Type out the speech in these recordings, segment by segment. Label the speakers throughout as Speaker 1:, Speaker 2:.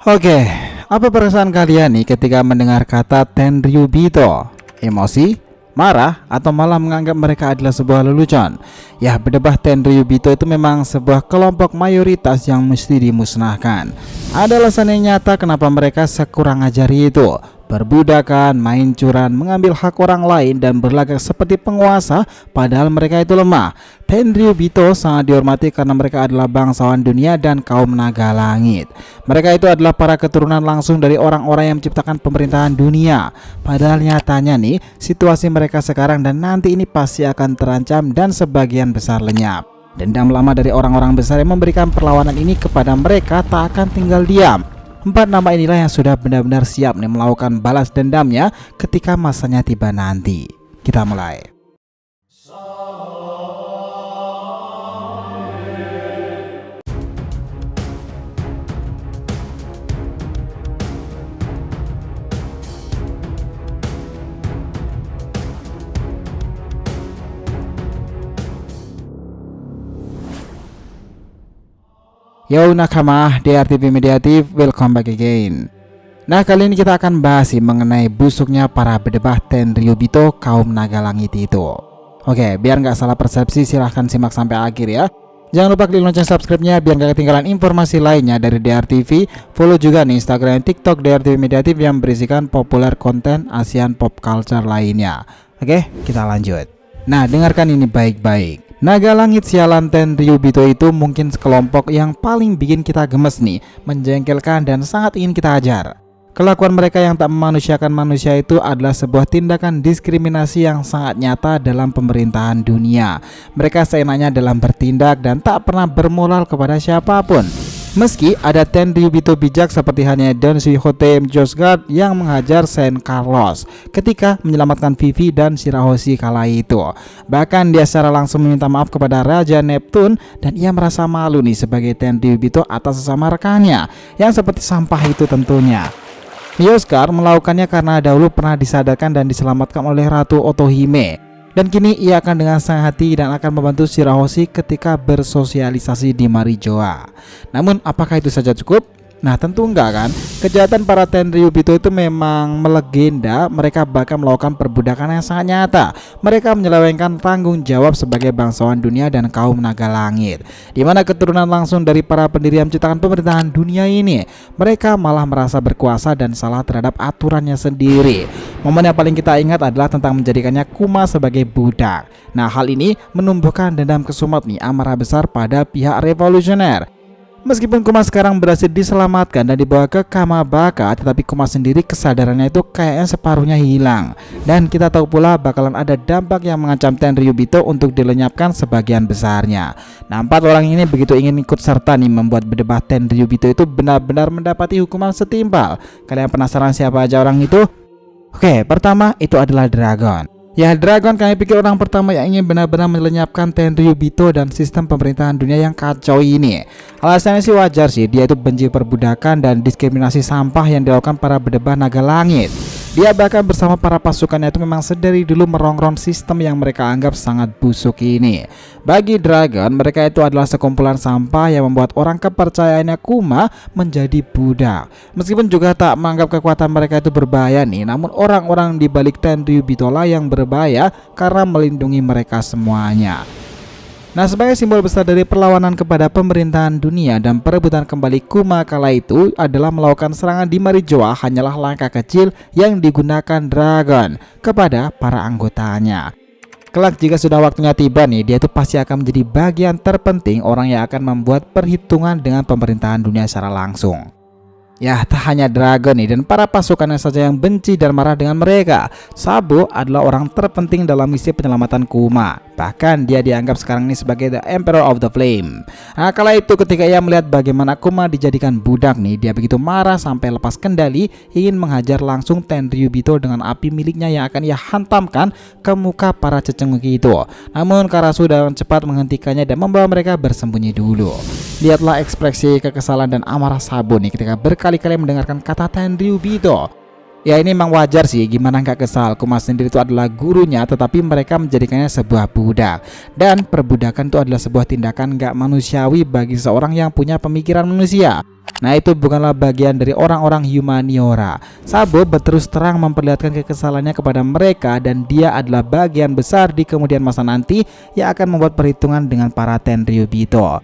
Speaker 1: Oke, apa perasaan kalian nih ketika mendengar kata Tenryubito? Emosi, marah, atau malah menganggap mereka adalah sebuah lelucon? Ya, berdebah Tenryubito itu memang sebuah kelompok mayoritas yang mesti dimusnahkan. Ada alasan yang nyata kenapa mereka sekurang ajar itu. Perbudakan, main curang, mengambil hak orang lain, dan berlagak seperti penguasa padahal mereka itu lemah. Tenryubito sangat dihormati karena mereka adalah bangsawan dunia dan kaum naga langit. Mereka itu adalah para keturunan langsung dari orang-orang yang menciptakan pemerintahan dunia. Padahal nyatanya nih, situasi mereka sekarang dan nanti ini pasti akan terancam dan sebagian besar lenyap. Dendam lama dari orang-orang besar yang memberikan perlawanan ini kepada mereka tak akan tinggal diam. 4 nama inilah yang sudah benar-benar siap nih melakukan balas dendamnya ketika masanya tiba nanti. Kita mulai. Yo nakama, DRTV Mediatif, welcome back again. Nah, kali ini kita akan bahas mengenai busuknya para berdebah Tenryubito kaum naga langit itu. Oke, biar nggak salah persepsi silahkan simak sampai akhir ya. Jangan lupa klik lonceng subscribe-nya biar nggak ketinggalan informasi lainnya dari DRTV. Follow juga nih Instagram dan TikTok DRTV Mediatif yang berisikan populer konten ASEAN pop culture lainnya. Oke, kita lanjut. Nah, dengarkan ini baik-baik. Naga langit sialan Tenryubito itu mungkin sekelompok yang paling bikin kita gemes nih, menjengkelkan dan sangat ingin kita ajar. Kelakuan mereka yang tak memanusiakan manusia itu adalah sebuah tindakan diskriminasi yang sangat nyata dalam pemerintahan dunia. Mereka seenaknya dalam bertindak dan tak pernah bermoral kepada siapapun. Meski ada Tenryubito bijak seperti hanya Don Quixote Josgard yang menghajar Saint Carlos ketika menyelamatkan Vivi dan Shirahoshi kala itu. Bahkan dia secara langsung meminta maaf kepada Raja Neptune dan ia merasa malu nih sebagai Tenryubito atas sesama rekannya yang seperti sampah itu tentunya. Josgard melakukannya karena dahulu pernah disadarkan dan diselamatkan oleh Ratu Otohime. Dan kini ia akan dengan senang hati dan akan membantu Shirahoshi ketika bersosialisasi di Marijoa. Namun apakah itu saja cukup? Nah, tentu enggak kan. Kejahatan para Tenryubito itu memang melegenda. Mereka bahkan melakukan perbudakan yang sangat nyata. Mereka menyelewengkan tanggung jawab sebagai bangsawan dunia dan kaum naga langit, di mana keturunan langsung dari para pendiri yang menciptakan pemerintahan dunia ini. Mereka malah merasa berkuasa dan salah terhadap aturannya sendiri. Momen yang paling kita ingat adalah tentang menjadikannya Kuma sebagai budak. Nah, hal ini menumbuhkan dendam kesumat nih amarah besar pada pihak revolusioner. Meskipun Kuma sekarang berhasil diselamatkan dan dibawa ke Kamabaka, tetapi Kuma sendiri kesadarannya itu kayaknya separuhnya hilang. Dan kita tahu pula bakalan ada dampak yang mengancam Tenryubito untuk dilenyapkan sebagian besarnya. Nah, 4 orang ini begitu ingin ikut serta nih membuat berdebah Tenryubito itu benar-benar mendapati hukuman setimpal. Kalian penasaran siapa aja orang itu? Oke, pertama itu adalah Dragon. Ya, Dragon kami pikir orang pertama yang ingin benar-benar melenyapkan Tenryubito dan sistem pemerintahan dunia yang kacau ini. Alasannya sih wajar sih, dia itu benci perbudakan dan diskriminasi sampah yang dilakukan para berdebah naga langit. Dia bahkan bersama para pasukannya itu memang sedari dulu merongrong sistem yang mereka anggap sangat busuk ini. Bagi Dragon, mereka itu adalah sekumpulan sampah yang membuat orang kepercayaannya Kuma menjadi budak. Meskipun juga tak menganggap kekuatan mereka itu berbahaya nih, namun orang-orang di balik Tenryubito lah yang berbahaya karena melindungi mereka semuanya. Nah, sebagai simbol besar dari perlawanan kepada pemerintahan dunia dan perebutan kembali Kuma kala itu adalah melakukan serangan di Marijoa hanyalah langkah kecil yang digunakan Dragon kepada para anggotanya. Kelak jika sudah waktunya tiba nih, dia itu pasti akan menjadi bagian terpenting orang yang akan membuat perhitungan dengan pemerintahan dunia secara langsung. Ya, tak hanya Dragon nih dan para pasukannya saja yang benci dan marah dengan mereka. Sabo adalah orang terpenting dalam misi penyelamatan Kuma. Bahkan dia dianggap sekarang ini sebagai the Emperor of the Flame. Nah, kala itu ketika ia melihat bagaimana Kuma dijadikan budak nih, dia begitu marah sampai lepas kendali, ingin menghajar langsung Tenryubito dengan api miliknya yang akan ia hantamkan ke muka para cecenguk itu. Namun Karasu dengan cepat menghentikannya dan membawa mereka bersembunyi dulu. Lihatlah ekspresi kekesalan dan amarah Sabo nih ketika berkali-kali mendengarkan kata Tenryubito. Ya ini memang wajar sih, gimana nggak kesal. Kuma sendiri itu adalah gurunya, tetapi mereka menjadikannya sebuah budak. Dan perbudakan itu adalah sebuah tindakan nggak manusiawi bagi seorang yang punya pemikiran manusia. Nah itu bukanlah bagian dari orang-orang humaniora. Sabo berterus terang memperlihatkan kekesalannya kepada mereka, dan dia adalah bagian besar di kemudian masa nanti yang akan membuat perhitungan dengan para Tenryubito.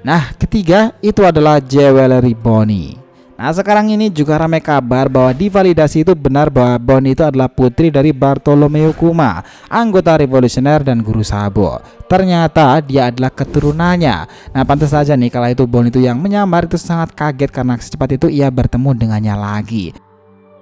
Speaker 1: Nah ketiga itu adalah Jewelry Bonnie. Nah sekarang ini juga ramai kabar bahwa divalidasi itu benar bahwa Bonnie itu adalah putri dari Bartolomeo Kuma, anggota revolusioner dan guru Sabo. Ternyata dia adalah keturunannya. Nah pantas saja nih kala itu Bonnie itu yang menyamar itu sangat kaget karena secepat itu ia bertemu dengannya lagi.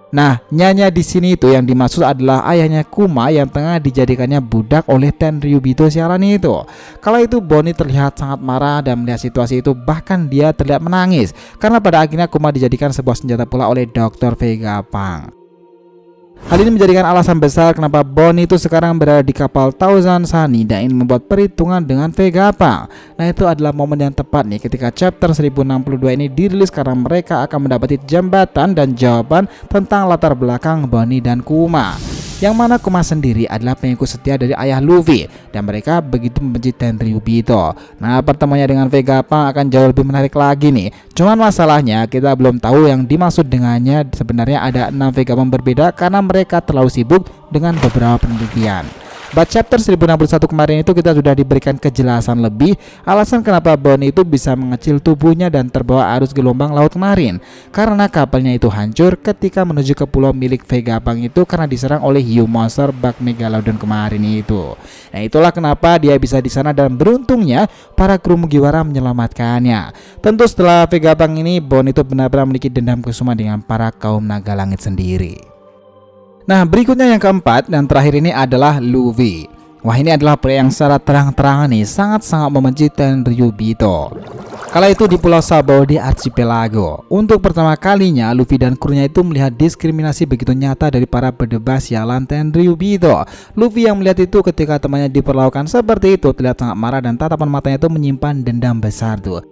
Speaker 1: Nah, Nyonya di sini itu yang dimaksud adalah ayahnya Kuma yang tengah dijadikannya budak oleh Tenryubito sialan itu. Kala itu Bonnie terlihat sangat marah dan melihat situasi itu, bahkan dia terlihat menangis karena pada akhirnya Kuma dijadikan sebuah senjata pula oleh Dr. Vegapunk. Hal ini menjadikan alasan besar kenapa Bonnie itu sekarang berada di kapal Thousand Sunny dan ingin membuat perhitungan dengan Vegapunk. Nah itu adalah momen yang tepat nih ketika chapter 1062 ini dirilis karena mereka akan mendapati jembatan dan jawaban tentang latar belakang Bonnie dan Kuma. Yang mana Kuma sendiri adalah pengikut setia dari ayah Luffy dan mereka begitu membenci Tenryubito. Nah pertemuannya dengan Vegapunk akan jauh lebih menarik lagi nih. Cuman masalahnya kita belum tahu yang dimaksud dengannya. Sebenarnya ada 6 Vegapunk berbeda karena mereka terlalu sibuk dengan beberapa penelitian. But chapter 1061 kemarin itu kita sudah diberikan kejelasan lebih alasan kenapa Bonnie itu bisa mengecil tubuhnya dan terbawa arus gelombang laut kemarin, karena kapalnya itu hancur ketika menuju ke pulau milik Vegapunk itu karena diserang oleh hiu monster bak Megalodon kemarin itu. Nah itulah kenapa dia bisa di sana dan beruntungnya para kru Mugiwara menyelamatkannya. Tentu setelah Vegapunk ini Bonnie itu benar-benar memiliki dendam kusuma dengan para kaum naga langit sendiri. Nah berikutnya yang keempat dan terakhir ini adalah Luffy. Wah ini adalah pria yang secara terang-terangan nih sangat-sangat membenci Tenryubito. Kala itu di Pulau Sabo di Archipelago, untuk pertama kalinya Luffy dan krunya itu melihat diskriminasi begitu nyata dari para berdebah sialan Tenryubito. Luffy yang melihat itu ketika temannya diperlakukan seperti itu terlihat sangat marah dan tatapan matanya itu menyimpan dendam besar tuh.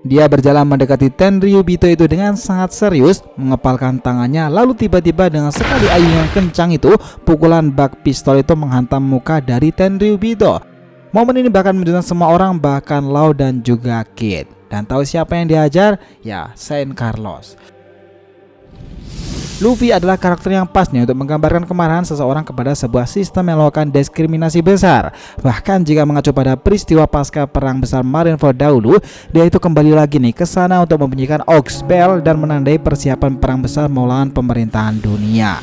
Speaker 1: Dia berjalan mendekati Tenryubito itu dengan sangat serius, mengepalkan tangannya, lalu tiba-tiba dengan sekali ayun yang kencang itu, pukulan bak pistol itu menghantam muka dari Tenryubito. Momen ini bahkan menunjukkan semua orang, bahkan Law dan juga Kid. Dan tahu siapa yang dihajar? Ya, Saint Carlos. Luffy adalah karakter yang pas nih untuk menggambarkan kemarahan seseorang kepada sebuah sistem yang melakukan diskriminasi besar. Bahkan jika mengacu pada peristiwa pasca perang besar Marineford dahulu, dia itu kembali lagi nih ke sana untuk membunyikan Ox Bell dan menandai persiapan perang besar melawan pemerintahan dunia.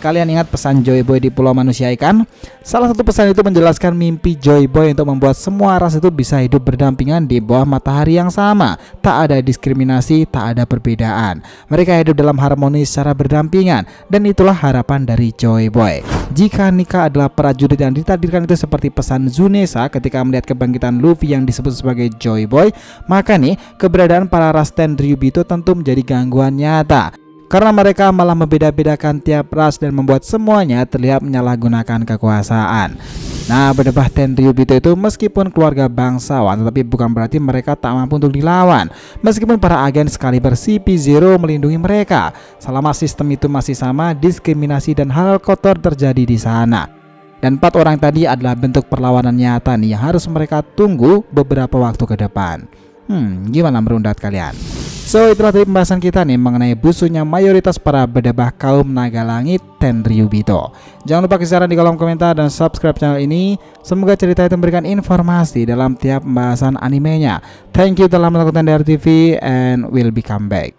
Speaker 1: Kalian ingat pesan Joy Boy di Pulau Manusia Ikan? Salah satu pesan itu menjelaskan mimpi Joy Boy untuk membuat semua ras itu bisa hidup berdampingan di bawah matahari yang sama. Tak ada diskriminasi, tak ada perbedaan. Mereka hidup dalam harmoni secara berdampingan, dan itulah harapan dari Joy Boy. Jika Nika adalah prajurit yang ditakdirkan itu seperti pesan Zunesa ketika melihat kebangkitan Luffy yang disebut sebagai Joy Boy, maka nih keberadaan para ras Tenryubito tentu menjadi gangguan nyata. Karena mereka malah membeda-bedakan tiap ras dan membuat semuanya terlihat menyalahgunakan kekuasaan. Nah, berdebah Tenryubito itu meskipun keluarga bangsawan, tetapi bukan berarti mereka tak mampu untuk dilawan. Meskipun para agen Excalibur CP0 melindungi mereka, selama sistem itu masih sama, diskriminasi dan hal kotor terjadi di sana. Dan 4 orang tadi adalah bentuk perlawanan nyata nih yang harus mereka tunggu beberapa waktu ke depan. Gimana menurut kalian? So itulah tadi pembahasan kita nih mengenai busuknya mayoritas para berdebah kaum naga langit Tenryubito. Jangan lupa kasih saran di kolom komentar dan subscribe channel ini. Semoga cerita itu memberikan informasi dalam tiap pembahasan animenya. Thank you telah menonton DR TV and we'll be come back.